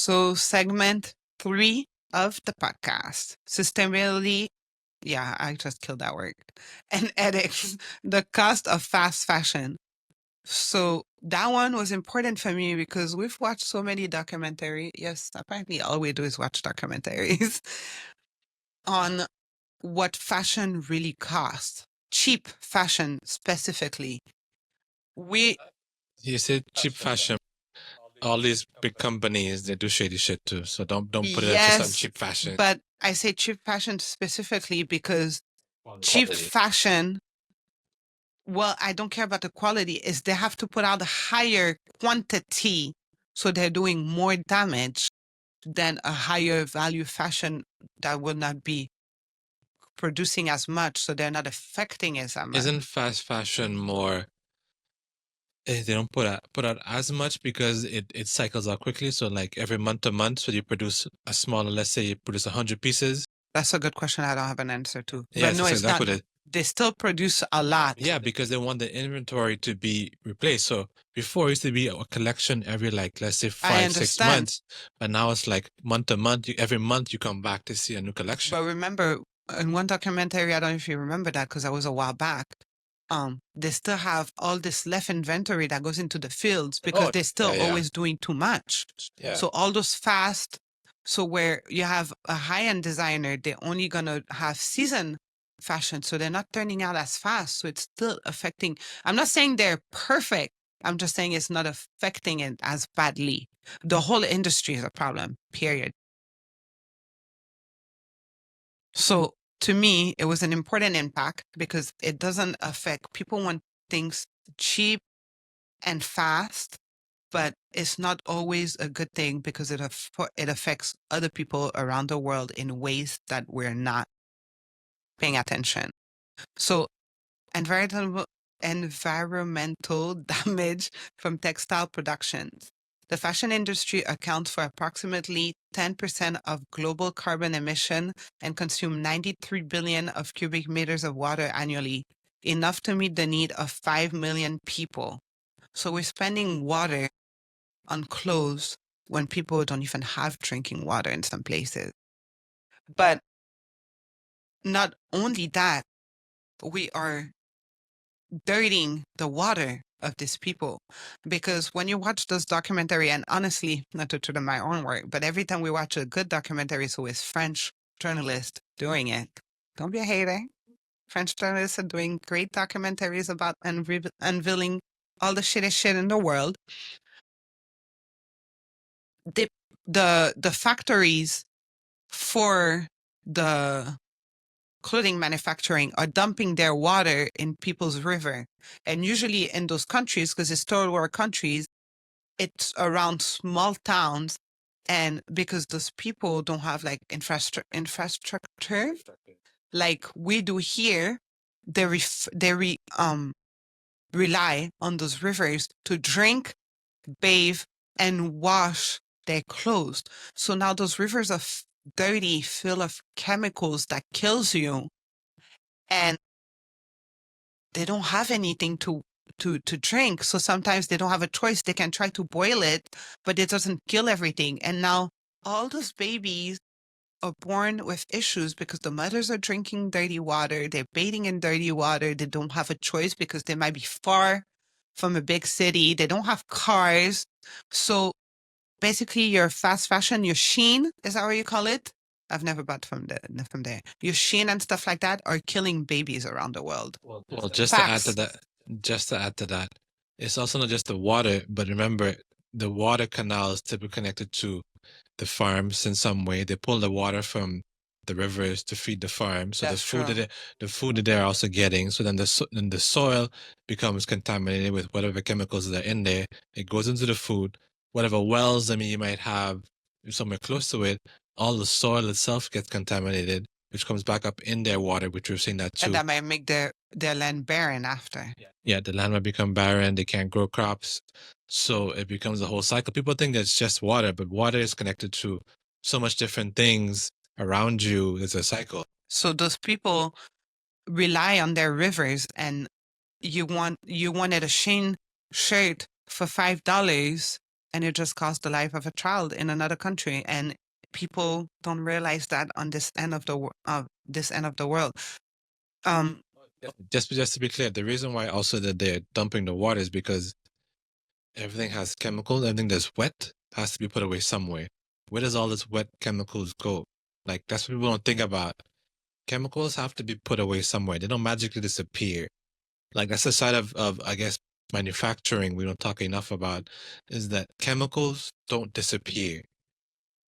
So segment 3 of the podcast, Sustainability. Yeah, I just killed that word. And ethics, the cost of fast fashion. So that one was important for me because we've watched so many documentaries. Yes, apparently all we do is watch documentaries on what fashion really costs. Cheap fashion specifically. We You said cheap fashion. All these big companies, they do shady shit too. So don't put it just on Yes, cheap fashion. but I say cheap fashion specifically because cheap Quality. fashion, well, I don't care about the quality, is they have to put out a higher quantity, so they're doing more damage than a higher value fashion that will not be producing as much, so they're not affecting as much. Isn't fast fashion more? They don't put out as much because it cycles out quickly. So like every month to month, so you produce a smaller. Let's say you produce 100 pieces. That's a good question. I don't have an answer to. Yeah, But no, that's it's exactly not. what it. They still produce a lot. Yeah, because they want the inventory to be replaced. So before it used to be a collection every like let's say I 5-6 understand. months, but now it's like month to month. Every month you come back to see a new collection. But remember, in one documentary, I don't know if you remember that because that was a while back. They still have all this left inventory that goes into the fields because Oh, they're still yeah. always doing too much. Yeah. So all those fast, so where you have a high-end designer, they're only gonna have season fashion, so they're not turning out as fast. So it's still affecting. I'm not saying they're perfect. I'm just saying it's not affecting it as badly. The whole industry is a problem, period. So to me, it was an important impact because it doesn't affect people want things cheap and fast, but it's not always a good thing because it affects other people around the world in ways that we're not paying attention. So environmental damage from textile productions. The fashion industry accounts for approximately 10% of global carbon emission and consume 93 billion of cubic meters of water annually, enough to meet the need of 5 million people. So we're spending water on clothes when people don't even have drinking water in some places. But not only that, we are dirtying the water of these people. Because when you watch those documentary, and honestly, not to toot my own work, but every time we watch a good documentary, so it's French journalists doing it. Don't be a hater. French journalists are doing great documentaries about unveiling all the shitty shit in the world. The factories for the clothing manufacturing are dumping their water in people's river. And usually in those countries, because it's third world countries, it's around small towns. And because those people don't have like infrastructure like we do here, they rely on those rivers to drink, bathe, and wash their clothes. So now those rivers are dirty, full of chemicals that kills you. And they don't have anything to drink. So sometimes they don't have a choice. They can try to boil it, but it doesn't kill everything. And now all those babies are born with issues because the mothers are drinking dirty water. They're bathing in dirty water. They don't have a choice because they might be far from a big city. They don't have cars. So basically your fast fashion, your Shein, is that what you call it? I've never bought from there. Your Shein and stuff like that are killing babies around the world. Well, just to add to that, it's also not just the water, but remember, the water canal is typically connected to the farms in some way. They pull the water from the rivers to feed the farm. So That's true. the food that they're also getting. So then the soil becomes contaminated with whatever chemicals that are in there. It goes into the food. Whatever wells, you might have somewhere close to it, all the soil itself gets contaminated, which comes back up in their water, which we've seen that too. And that might make their land barren after. Yeah, the land might become barren. They can't grow crops. So it becomes a whole cycle. People think that it's just water, but water is connected to so much different things around you. It's a cycle. So those people rely on their rivers, and you wanted a Shein shirt for $5, and it just cost the life of a child in another country. And people don't realize that on this end of the world. Just to be clear, the reason why also that they're dumping the water is because everything has chemicals. Everything that's wet has to be put away somewhere. Where does all this wet chemicals go? Like that's what people don't think about. Chemicals have to be put away somewhere. They don't magically disappear. Like that's the side of I guess manufacturing we don't talk enough about, is that chemicals don't disappear.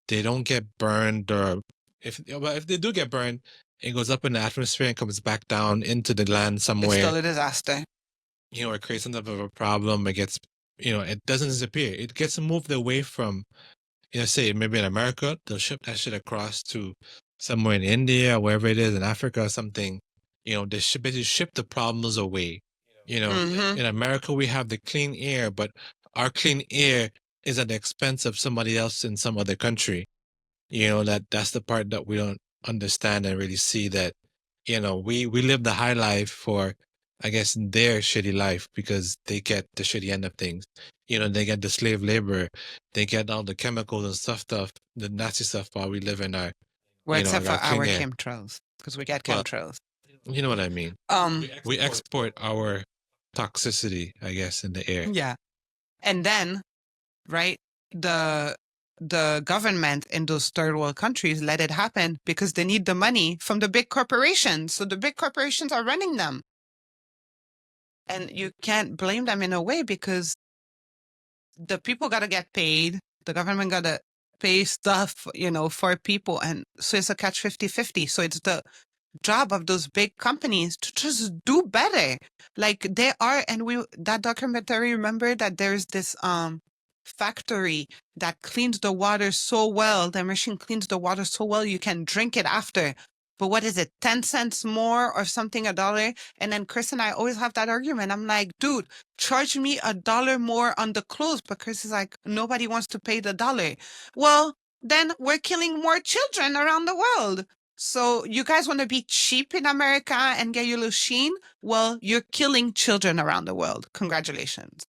They don't get burned, or if they do get burned, it goes up in the atmosphere and comes back down into the land It's somewhere. still a disaster. It creates some type of a problem. It gets, it doesn't disappear. It gets moved away from, say maybe in America, they'll ship that shit across to somewhere in India or wherever it is, in Africa or something. They basically ship the problems away. In America, we have the clean air, but our clean air is at the expense of somebody else in some other country. That's the part that we don't understand and really see, that, we live the high life for, I guess, their shitty life, because they get the shitty end of things. They get the slave labor, they get all the chemicals and stuff, the nasty stuff, while we live in our, Well, except for our clean our air. chemtrails, because we get Well, chemtrails. You know what I mean? We export our toxicity, I guess, in the air. Yeah. And then, right, the government in those third world countries let it happen because they need the money from the big corporations. So the big corporations are running them. And you can't blame them in a way, because the people got to get paid. The government got to pay stuff, for people. And so it's a catch 50-50. So it's the job of those big companies to just do better. Like they are, and that documentary, remember that there's this factory that cleans the water so well, the machine cleans the water so well you can drink it after. But what is it, 10 cents more or something, $1? And then Chris and I always have that argument. I'm like, dude, charge me $1 more on the clothes. But Chris is like, nobody wants to pay the dollar. Well, then we're killing more children around the world. So you guys want to be cheap in America and get your little sheen? Well, you're killing children around the world. Congratulations.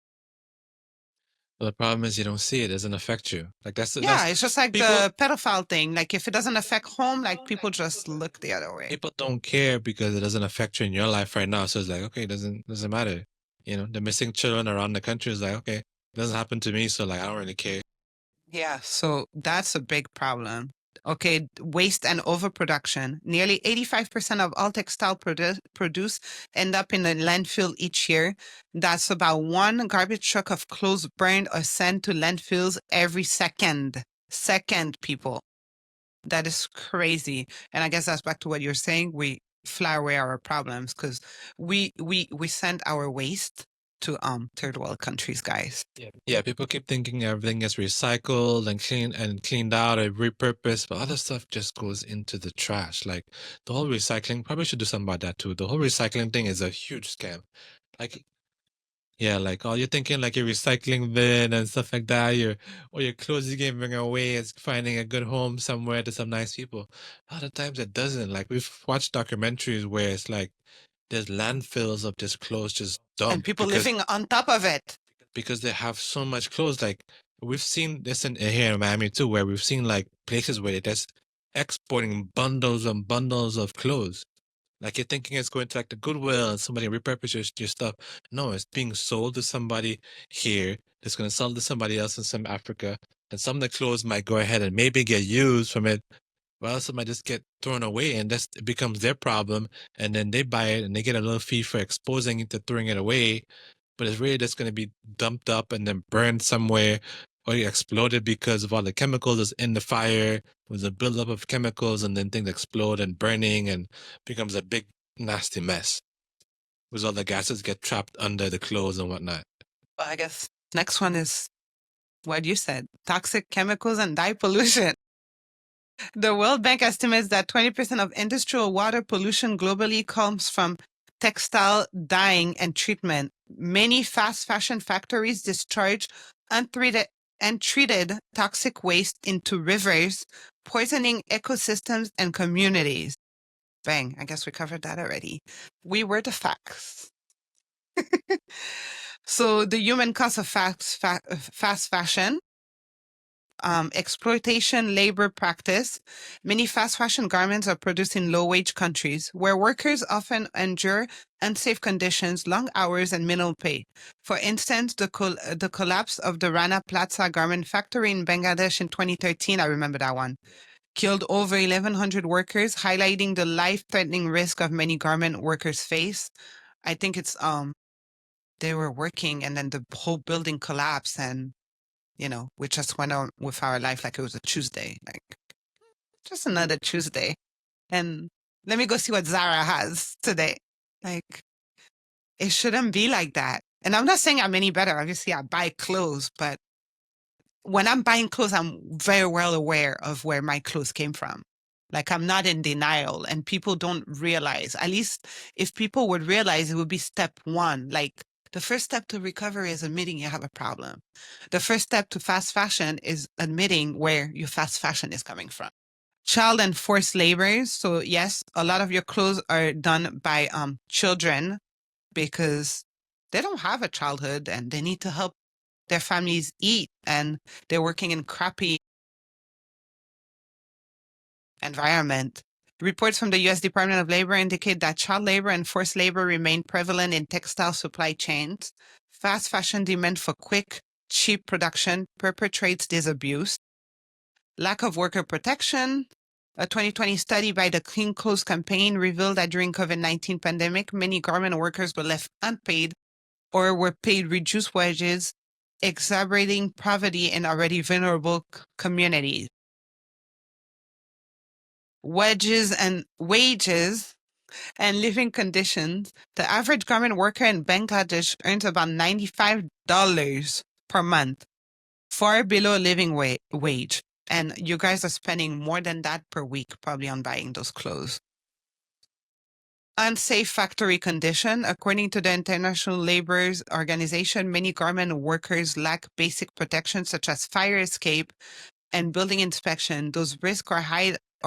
But the problem is you don't see it. It doesn't affect you. Like it's just like the pedophile thing. Like if it doesn't affect home, like people just look the other way. People don't care because it doesn't affect you in your life right now. So it's like, okay, it doesn't matter. The missing children around the country is like, okay, it doesn't happen to me. So like, I don't really care. Yeah. So that's a big problem. Okay, waste and overproduction. Nearly 85% of all textile produce end up in a landfill each year. That's about one garbage truck of clothes burned or sent to landfills every second. People. That is crazy. And I guess that's back to what you're saying. We fly away our problems because we send our waste to third world countries, guys. Yeah, people keep thinking everything gets recycled and cleaned out and repurposed, but other stuff just goes into the trash. Like the whole recycling, probably should do something about that too. The whole recycling thing is a huge scam. Like, yeah, like all you're thinking like your recycling bin and stuff like that, your clothes you're giving away is finding a good home somewhere to some nice people. A lot of times it doesn't. Like we've watched documentaries where it's like there's landfills of just clothes just dumped. And people living on top of it. Because they have so much clothes. Like we've seen this here in Miami too, where we've seen like places where they're just exporting bundles and bundles of clothes. Like you're thinking it's going to like the Goodwill and somebody repurpose your stuff. No, it's being sold to somebody here that's going to sell to somebody else in some Africa. And some of the clothes might go ahead and maybe get used from it. Well, some might just get thrown away, and it becomes their problem. And then they buy it and they get a little fee for exposing it to throwing it away. But it's really just going to be dumped up and then burned somewhere or exploded because of all the chemicals that's in the fire. There's a buildup of chemicals and then things explode and burning and becomes a big nasty mess. Because all the gases get trapped under the clothes and whatnot. Well, I guess next one is what you said, toxic chemicals and dye pollution. The World Bank estimates that 20% of industrial water pollution globally comes from textile dyeing and treatment. Many fast fashion factories discharge untreated toxic waste into rivers, poisoning ecosystems and communities. Bang, I guess we covered that already. We were the facts. So the human cost of fast fashion, exploitation, labor practice. Many fast fashion garments are produced in low-wage countries where workers often endure unsafe conditions, long hours, and minimal pay. For instance, the collapse of the Rana Plaza garment factory in Bangladesh in 2013, I remember that one, killed over 1,100 workers, highlighting the life-threatening risk of many garment workers face. I think it's they were working and then the whole building collapsed and we just went on with our life like it was a Tuesday, like just another Tuesday. And let me go see what Zara has today. Like, it shouldn't be like that. And I'm not saying I'm any better. Obviously, I buy clothes, but when I'm buying clothes, I'm very well aware of where my clothes came from. Like, I'm not in denial, and people don't realize. At least if people would realize, it would be step one. Like, the first step to recovery is admitting you have a problem. The first step to fast fashion is admitting where your fast fashion is coming from. Child and forced labor. So yes, a lot of your clothes are done by children because they don't have a childhood and they need to help their families eat, and they're working in crappy environment. Reports from the U.S. Department of Labor indicate that child labor and forced labor remain prevalent in textile supply chains. Fast fashion demand for quick, cheap production perpetrates this abuse. Lack of worker protection. A 2020 study by the Clean Clothes Campaign revealed that during COVID-19 pandemic, many garment workers were left unpaid or were paid reduced wages, exacerbating poverty in already vulnerable communities. Wages and living conditions. The average garment worker in Bangladesh earns about $95 per month, far below living wage. And you guys are spending more than that per week probably on buying those clothes. Unsafe factory condition. According to the International Labour Organization, many garment workers lack basic protections such as fire escape and building inspection. Those risks are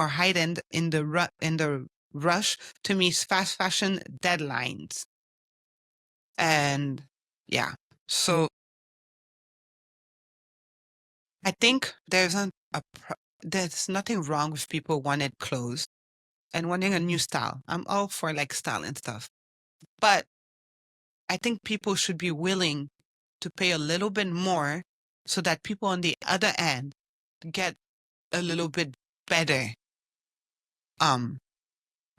heightened in the rush to meet fast fashion deadlines. And yeah, so I think there's nothing wrong with people wanting clothes and wanting a new style. I'm all for like style and stuff. But I think people should be willing to pay a little bit more so that people on the other end get a little bit better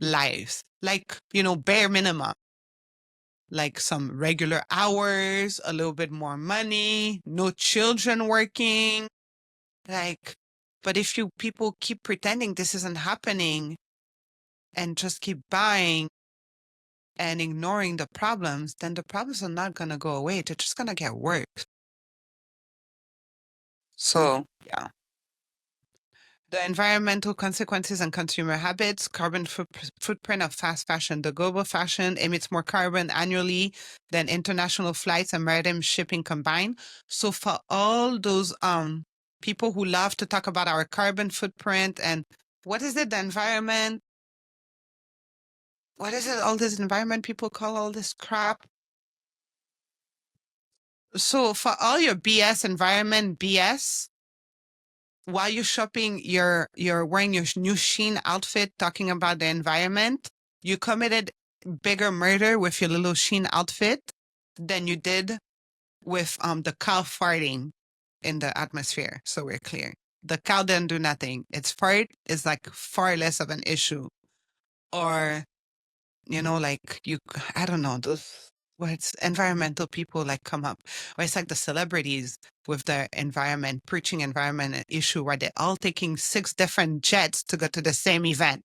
lives. Like, bare minimum. Like some regular hours, a little bit more money, no children working. Like, but if people keep pretending this isn't happening and just keep buying and ignoring the problems, then the problems are not going to go away. They're just going to get worse. So, yeah. The environmental consequences and consumer habits, carbon footprint of fast fashion. The global fashion emits more carbon annually than international flights and maritime shipping combined. So for all those people who love to talk about our carbon footprint and what is it, the environment? What is it, all this environment people call all this crap? So for all your BS, environment BS, while you're shopping, you're wearing your new Shein outfit, talking about the environment. You committed bigger murder with your little Shein outfit than you did with the cow farting in the atmosphere. So we're clear. The cow didn't do nothing. Its fart is like far less of an issue. Or, like I don't know, those where it's environmental people like come up, or it's like the celebrities with their environment, preaching environment issue where they're all taking 6 different jets to go to the same event.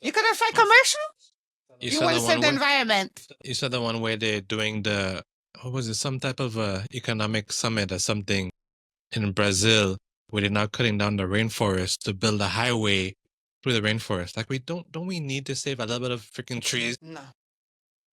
You could have fight commercial? You want to save the environment. You said the one where they're doing what was it, some type of economic summit or something in Brazil where they're now cutting down the rainforest to build a highway through the rainforest. Like don't we need to save a little bit of freaking trees? No.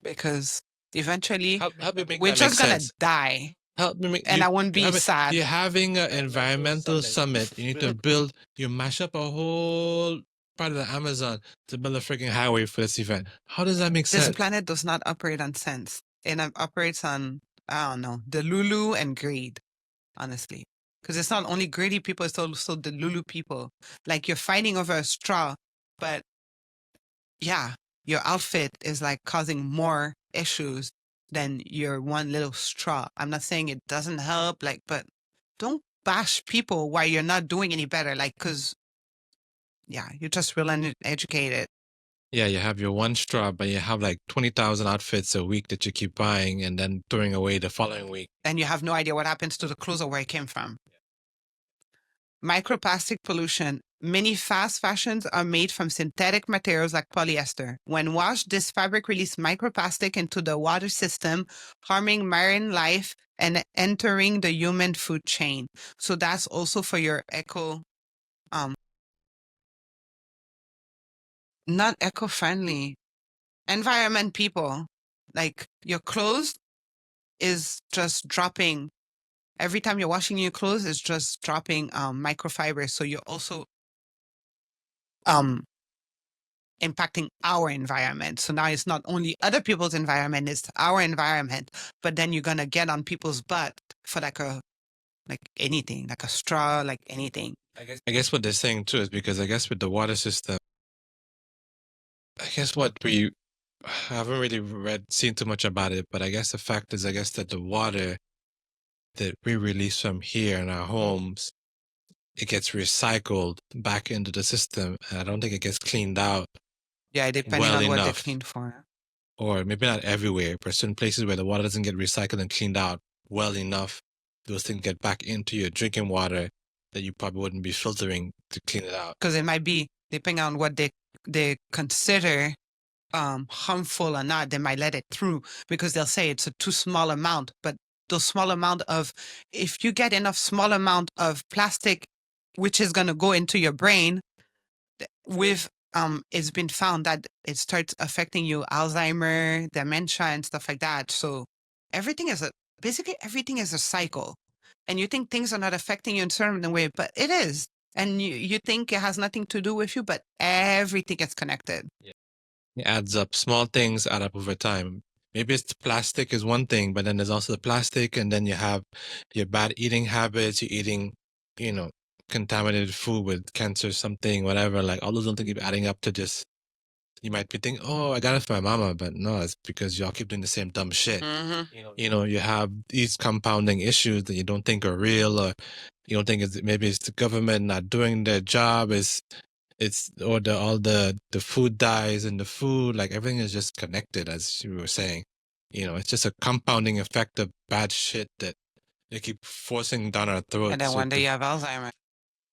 Because eventually help me make we're that just make gonna sense. die. Help me make, and I wouldn't be sad. You're having an environmental summit. You need to build, you mash up a whole part of the Amazon to build a freaking highway for this event. How does that make This sense? planet does not operate on sense. It operates on, I don't know, the Lulu and greed, honestly. Because it's not only greedy people, it's also the Lulu people. Like you're fighting over a straw, but yeah, your outfit is like causing more issues than your one little straw. I'm not saying it doesn't help, like, but don't bash people while you're not doing any better. Like, because, yeah, you're just real uneducated. Yeah, you have your one straw, but you have like 20,000 outfits a week that you keep buying and then throwing away the following week. And you have no idea what happens to the clothes or where it came from. Microplastic pollution. Many fast fashions are made from synthetic materials like polyester. When washed, this fabric releases microplastic into the water system, harming marine life and entering the human food chain. So that's also for your not eco-friendly, environment people. Like your clothes is just dropping. Every time you're washing your clothes, it's just dropping microfibers. So you're also impacting our environment. So now it's not only other people's environment, it's our environment. But then you're gonna get on people's butt for like anything, like a straw, like anything. I guess what they're saying too is because I guess with the water system, I guess what we haven't really seen too much about it, but I guess the fact is, I guess that the water that we release from here in our homes, it gets recycled back into the system. And I don't think it gets cleaned out Yeah, depending well on what they're enough. cleaned for. Or maybe not everywhere, but certain places where the water doesn't get recycled and cleaned out well enough, those things get back into your drinking water that you probably wouldn't be filtering to clean it out. Because it might be, depending on what they consider harmful or not, they might let it through because they'll say it's a too small amount. But the small amount of, if you get enough small amount of plastic, which is going to go into your brain, with it's been found that it starts affecting you Alzheimer, dementia, and stuff like that. So basically everything is a cycle. And you think things are not affecting you in a certain way, but it is. And you think it has nothing to do with you, but everything is connected. It adds up. Small things add up over time. Maybe it's the plastic is one thing, but then there's also the plastic, and then you have your bad eating habits. You're eating, contaminated food with cancer, something, whatever. Like all those little things keep adding up to just. You might be thinking, "Oh, I got it for my mama," but no, it's because y'all keep doing the same dumb shit. Mm-hmm. You have these compounding issues that you don't think are real, or you don't think maybe it's the government not doing their job. Or all the food dyes in the food, like everything is just connected, as you were saying. It's just a compounding effect of bad shit that they keep forcing down our throats. And then one day you have Alzheimer.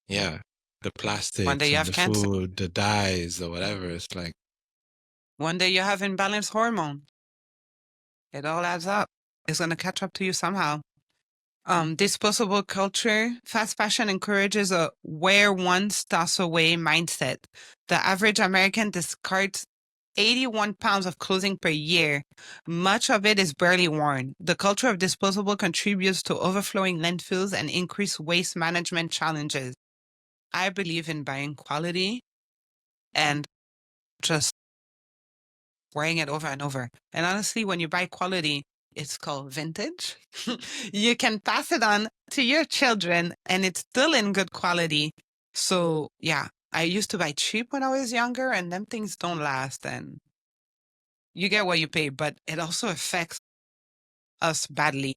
Yeah, the plastics, One day you and have the cancer. food, the dyes, or whatever. It's like One day you have imbalanced hormone. It all adds up. It's going to catch up to you somehow. Disposable culture. Fast fashion encourages a wear once, toss away mindset. The average American discards 81 pounds of clothing per year. Much of it is barely worn. The culture of disposable contributes to overflowing landfills and increased waste management challenges. I believe in buying quality and just wearing it over and over. And honestly, when you buy quality, it's called vintage. You can pass it on to your children and it's still in good quality. So, yeah, I used to buy cheap when I was younger and them things don't last and you get what you pay, but it also affects us badly.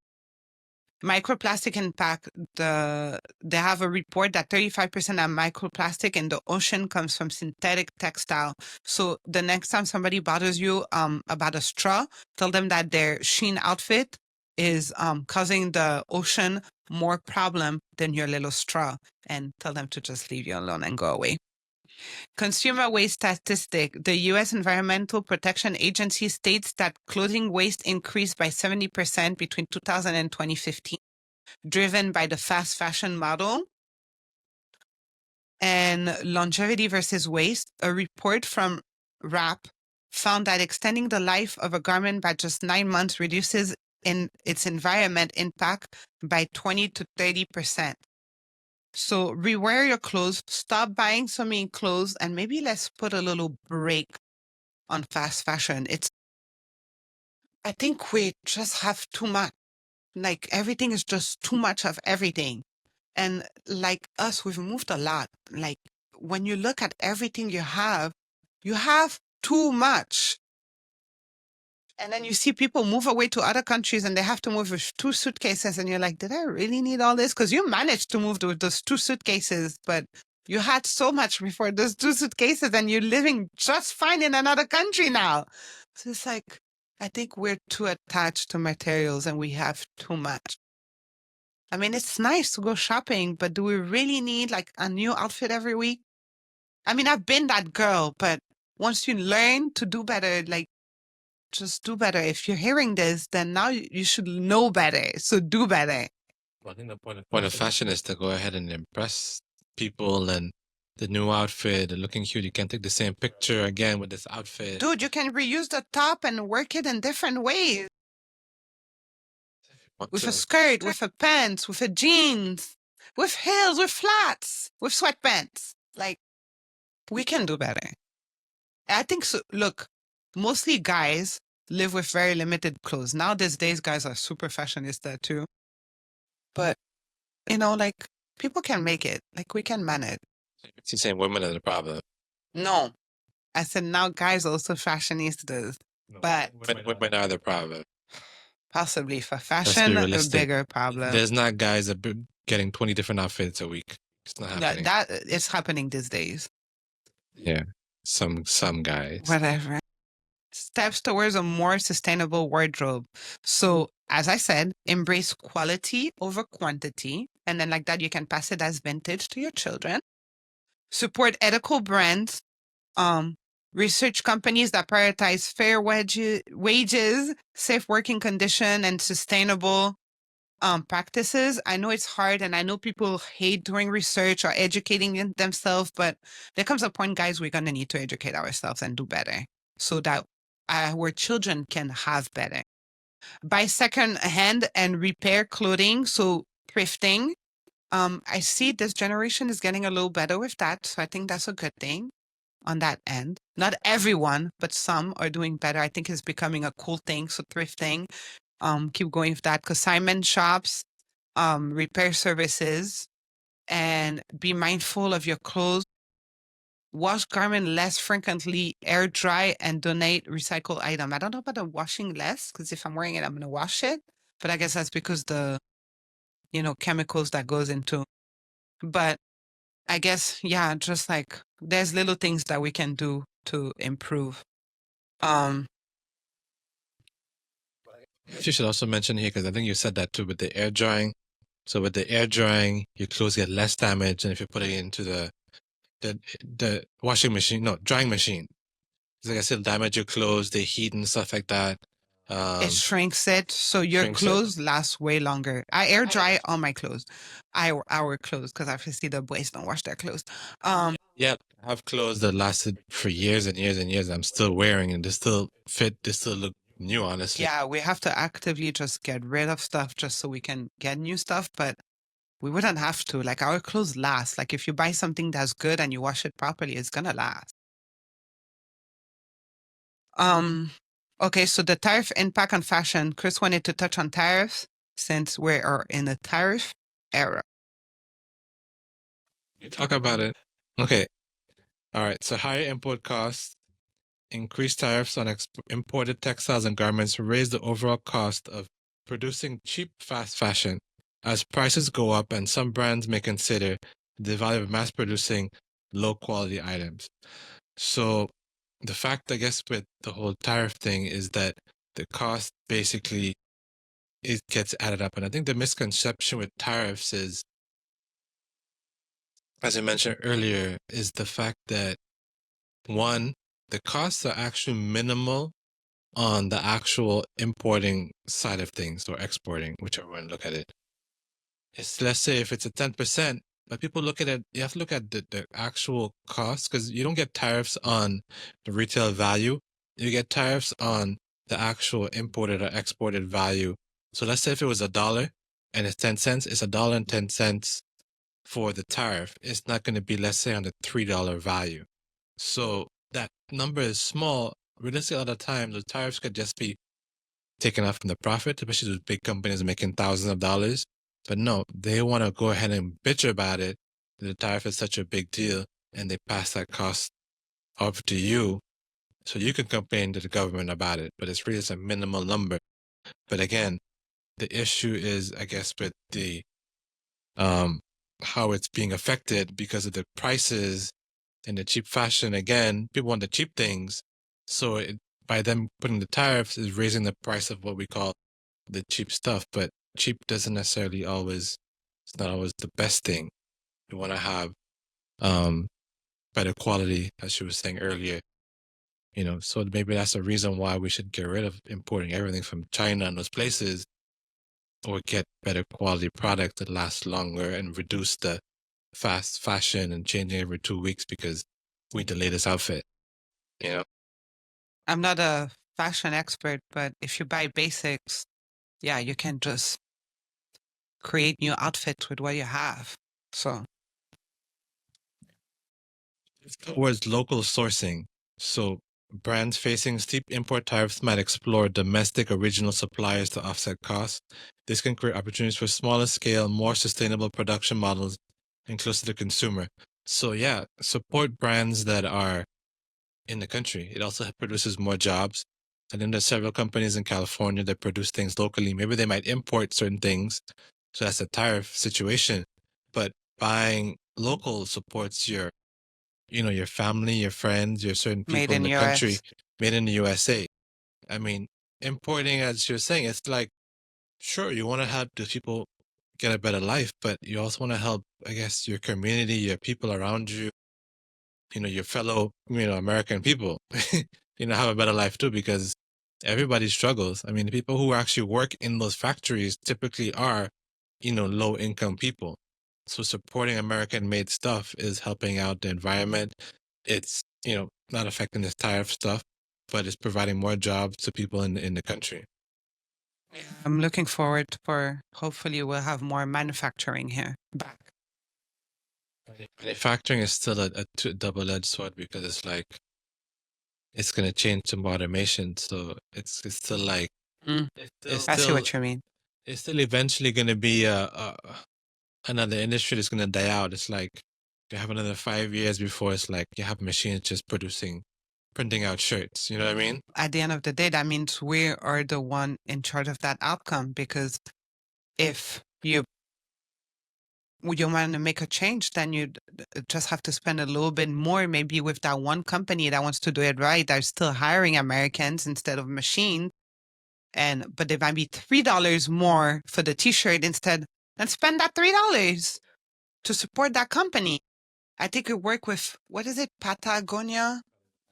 Microplastic impact, they have a report that 35% of microplastic in the ocean comes from synthetic textile. So the next time somebody bothers you about a straw, tell them that their Shein outfit is causing the ocean more problem than your little straw, and tell them to just leave you alone and go away. Consumer waste statistic. The U.S. Environmental Protection Agency states that clothing waste increased by 70% between 2000 and 2015, driven by the fast fashion model. And longevity versus waste. A report from WRAP found that extending the life of a garment by just 9 months reduces its environment impact by 20 to 30%. So rewear your clothes, stop buying so many clothes, and maybe let's put a little break on fast fashion. I think we just have too much. Like everything is just too much of everything. And like us, we've moved a lot. Like when you look at everything you have too much. And then you see people move away to other countries and they have to move with 2 suitcases. And you're like, did I really need all this? Because you managed to move with those 2 suitcases, but you had so much before those 2 suitcases and you're living just fine in another country now. So it's like, I think we're too attached to materials and we have too much. I mean, it's nice to go shopping, but do we really need like a new outfit every week? I mean, I've been that girl, but once you learn to do better, like just do better. If you're hearing this, then now you should know better. So do better. Well, I think the point of fashion is to go ahead and impress people, and the new outfit, the looking cute. You can take the same picture again with this outfit. Dude, you can reuse the top and work it in different ways. With a skirt, with a pants, with a jeans, with heels, with flats, with sweatpants. Like, we can do better. I think so. Look, mostly guys live with very limited clothes. Now, these days, guys are super fashionista too. But, like people can make it. Like, we can manage. She's saying women are the problem. No. I said now guys are also fashionistas. No, but women are the problem. Possibly for fashion, a bigger problem. There's not guys getting 20 different outfits a week. It's not happening. That is happening these days. Yeah, some guys. Whatever. Steps towards a more sustainable wardrobe. So, as I said, embrace quality over quantity. And then, like that, you can pass it as vintage to your children. Support ethical brands. Research companies that prioritize fair wages, safe working condition, and sustainable practices. I know it's hard, and I know people hate doing research or educating themselves, but there comes a point, guys, we're gonna need to educate ourselves and do better so that our children can have better. Buy second-hand and repair clothing, so thrifting. I see this generation is getting a little better with that, so I think that's a good thing on that end. Not everyone, but some are doing better. I think it's becoming a cool thing. So thrifting, keep going with that. Consignment shops, repair services, and be mindful of your clothes. Wash garment less frequently, air dry, and donate recycled item. I don't know about the washing less, because if I'm wearing it, I'm gonna wash it. But I guess that's because the chemicals that goes into. But I guess, yeah, just like there's little things that we can do to improve. You should also mention here, because I think you said that too, with the air drying. So with the air drying, your clothes get less damage than if you put it into the washing machine, no, drying machine. Like I said, damage your clothes, they heat and stuff like that. It shrinks it, so your clothes last way longer. I air dry all my clothes. Our clothes, because obviously the boys don't wash their clothes. Yeah, I have clothes that lasted for years and years and years. I'm still wearing, and they still fit. They still look new, honestly. Yeah, we have to actively just get rid of stuff just so we can get new stuff, but we wouldn't have to. Like our clothes last. Like if you buy something that's good and you wash it properly, it's gonna last. Okay, so the tariff impact on fashion. Chris wanted to touch on tariffs since we are in a tariff era. Talk about it. Okay. All right. So higher import costs, increased tariffs on imported textiles and garments raise the overall cost of producing cheap, fast fashion. As prices go up, and some brands may consider the value of mass producing low quality items. So the fact, I guess, with the whole tariff thing is that the cost basically it gets added up. And I think the misconception with tariffs is, as I mentioned earlier, is the fact that one, the costs are actually minimal on the actual importing side of things or exporting, whichever one look at it. It's, let's say if it's a 10%, but people look at it, you have to look at the actual cost, because you don't get tariffs on the retail value. You get tariffs on the actual imported or exported value. So let's say if it was $1 and it's 10 cents, it's $1.10 for the tariff, it's not going to be, let's say, on the $3 value. So that number is small. Realistically, a lot of times, the tariffs could just be taken off from the profit, especially those big companies making thousands of dollars. But no, they want to go ahead and bitch about it. The tariff is such a big deal, and they pass that cost off to you, so you can complain to the government about it. But it's really just a minimal number. But again, the issue is, I guess, with the how it's being affected because of the prices and the cheap fashion. Again, people want the cheap things, so by them putting the tariffs is raising the price of what we call the cheap stuff. But cheap doesn't necessarily always, it's not always the best thing. You want to have better quality, as you were saying earlier. So maybe that's a reason why we should get rid of importing everything from China and those places, or get better quality product that lasts longer and reduce the fast fashion and changing every 2 weeks because we need the latest outfit. I'm not a fashion expert, but if you buy basics, yeah, you can just create new outfits with what you have. So towards local sourcing. So brands facing steep import tariffs might explore domestic or regional suppliers to offset costs. This can create opportunities for smaller scale, more sustainable production models and closer to the consumer. So yeah, support brands that are in the country. It also produces more jobs. And then there's several companies in California that produce things locally. Maybe they might import certain things. So that's a tariff situation. But buying local supports your family, your friends, your certain made people in in the country, US. made in the USA. I mean, importing, as you're saying, it's like, sure, you want to help the people get a better life, but you also want to help, I guess, your community, your people around you, your fellow, American people, have a better life too, because everybody struggles. I mean, the people who actually work in those factories typically are, low income people. So supporting American made stuff is helping out the environment. It's, not affecting this tariff stuff, but it's providing more jobs to people in the country. I'm looking forward for hopefully we'll have more manufacturing here back. Manufacturing is still a double-edged sword because it's like, it's going to change to automation. So it's still like, Mm, it's I see still, what you mean. it's still eventually going to be another industry that's going to die out. It's like you have another 5 years before it's like you have machines just printing out shirts. You know what I mean? At the end of the day, that means we are the one in charge of that outcome, because if you want to make a change, then you just have to spend a little bit more, maybe with that one company that wants to do it right. They're still hiring Americans instead of machines. But it might be $3 more for the t-shirt instead, and spend that $3 to support that company. I think we work with, what is it, Patagonia?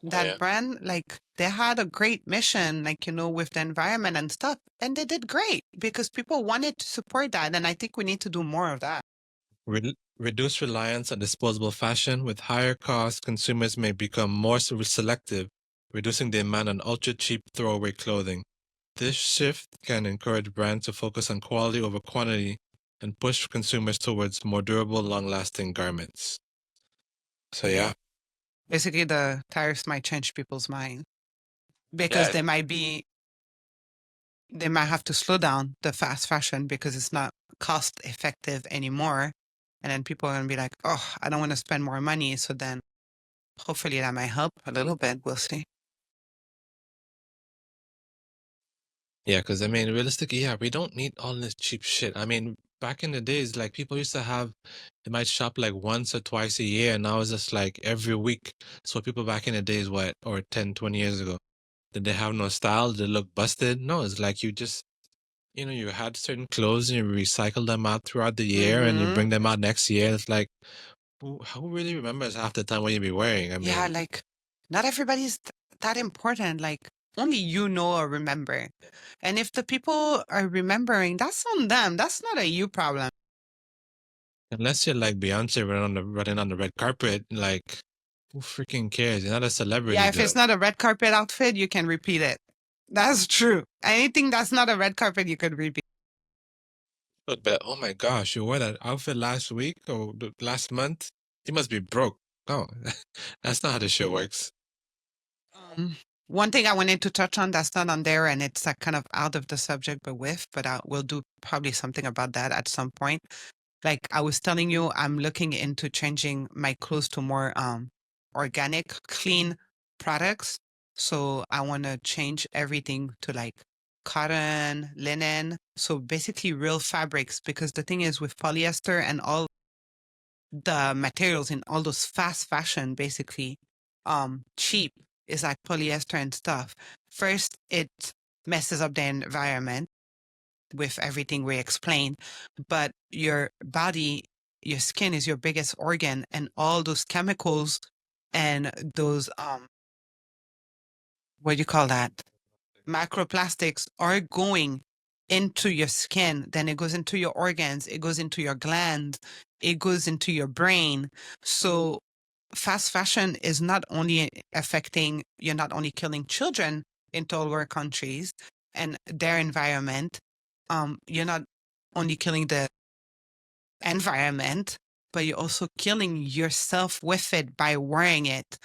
That Yeah. brand, like they had a great mission, like, with the environment and stuff, and they did great because people wanted to support that. And I think we need to do more of that. Reduce reliance on disposable fashion. With higher costs, consumers may become more selective, reducing demand on ultra-cheap throwaway clothing. This shift can encourage brands to focus on quality over quantity and push consumers towards more durable, long-lasting garments. So yeah. Basically, the tariffs might change people's mind because they might have to slow down the fast fashion because it's not cost effective anymore. And then people are going to be like, oh, I don't want to spend more money. So then hopefully that might help a little bit. We'll see. Yeah, because I mean, realistically, yeah, we don't need all this cheap shit. I mean, back in the days, like people used to have, they might shop like once or twice a year, and now it's just like every week. So people back in the days, what, or 10, 20 years ago, did they have no style? Did they look busted? No, it's like you just, you had certain clothes and you recycle them out throughout the year and you bring them out next year. It's like, who really remembers half the time what you be wearing? I Yeah, mean, like not everybody's that important. Like only you know or remember. And if the people are remembering, that's on them. That's not a you problem. unless you're like Beyonce running on the red carpet, like, who freaking cares? You're not a celebrity, Yeah, if though. it's not a red carpet outfit, you can repeat it. That's true. Anything that's not a red carpet, you could repeat. But oh my gosh, you wore that outfit last week or last month? You must be broke. No, that's not how the show works. One thing I wanted to touch on that's not on there, and it's kind of out of the subject, but we'll do probably something about that at some point. Like I was telling you, I'm looking into changing my clothes to more organic, clean products. So I want to change everything to like cotton, linen. So basically real fabrics, because the thing is with polyester and all the materials in all those fast fashion, basically, cheap is like polyester and stuff. First, it messes up the environment with everything we explained, but your body, your skin is your biggest organ, and all those chemicals and those what do you call that? Microplastics are going into your skin, then it goes into your organs, it goes into your glands, it goes into your brain. So fast fashion is not only affecting, you're not only killing children in third world countries and their environment, you're not only killing the environment, but you're also killing yourself with it by wearing it.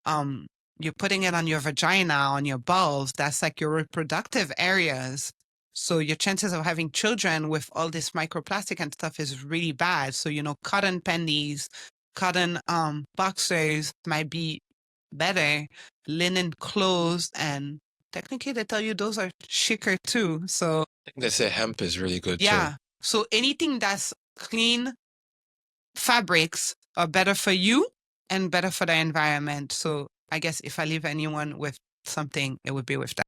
um you're putting it on your vagina, on your balls. That's like your reproductive areas. So your chances of having children with all this microplastic and stuff is really bad. So, cotton panties, cotton boxers might be better, linen clothes, and technically they tell you those are chicer too. So I think they say hemp is really good too. yeah. So anything that's clean fabrics are better for you and better for the environment. So I guess if I leave anyone with something, it would be with that.